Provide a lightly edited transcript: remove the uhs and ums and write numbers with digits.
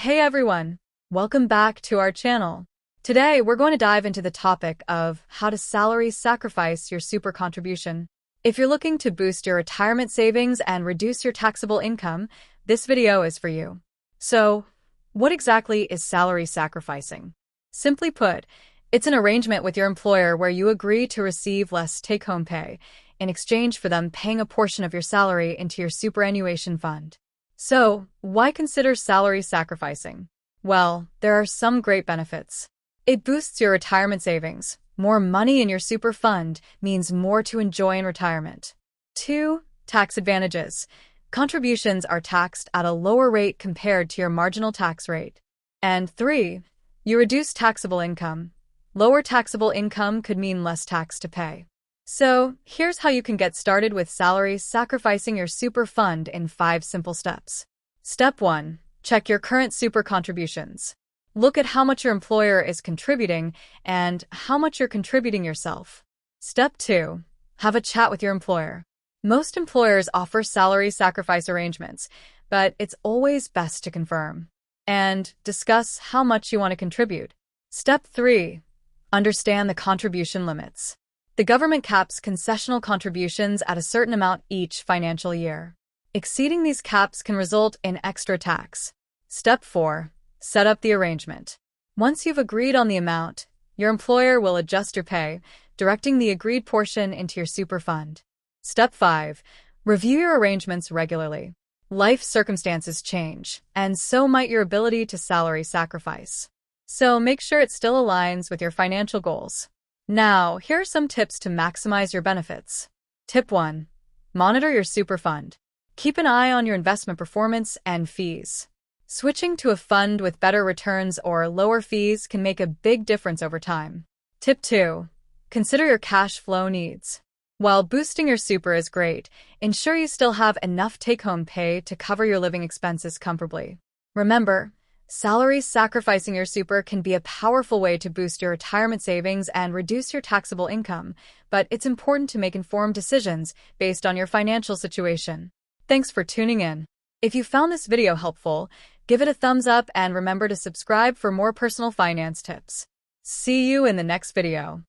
Hey everyone, welcome back to our channel. Today we're going to dive into the topic of how to salary sacrifice your super contribution. If you're looking to boost your retirement savings and reduce your taxable income, this video is for you. So, what exactly is salary sacrificing? Simply put, it's an arrangement with your employer where you agree to receive less take-home pay in exchange for them paying a portion of your salary into your superannuation fund. So, why consider salary sacrificing? Well, there are some great benefits. It boosts your retirement savings. More money in your super fund means more to enjoy in retirement. 2. Tax advantages. Contributions are taxed at a lower rate compared to your marginal tax rate. And 3. You reduce taxable income. Lower taxable income could mean less tax to pay. So, here's how you can get started with salary sacrificing your super fund in 5 simple steps. Step 1. Check your current super contributions. Look at how much your employer is contributing and how much you're contributing yourself. Step 2. Have a chat with your employer. Most employers offer salary sacrifice arrangements, but it's always best to confirm. And discuss how much you want to contribute. Step 3. Understand the contribution limits. The government caps concessional contributions at a certain amount each financial year. Exceeding these caps can result in extra tax. Step 4. Set up the arrangement. Once you've agreed on the amount, your employer will adjust your pay, directing the agreed portion into your super fund. Step 5. Review your arrangements regularly. Life circumstances change, and so might your ability to salary sacrifice. So make sure it still aligns with your financial goals. Now, here are some tips to maximize your benefits. Tip 1. Monitor your super fund. Keep an eye on your investment performance and fees. Switching to a fund with better returns or lower fees can make a big difference over time. Tip 2. Consider your cash flow needs. While boosting your super is great, ensure you still have enough take-home pay to cover your living expenses comfortably. Remember, salary sacrificing your super can be a powerful way to boost your retirement savings and reduce your taxable income, but it's important to make informed decisions based on your financial situation. Thanks for tuning in. If you found this video helpful, give it a thumbs up and remember to subscribe for more personal finance tips. See you in the next video.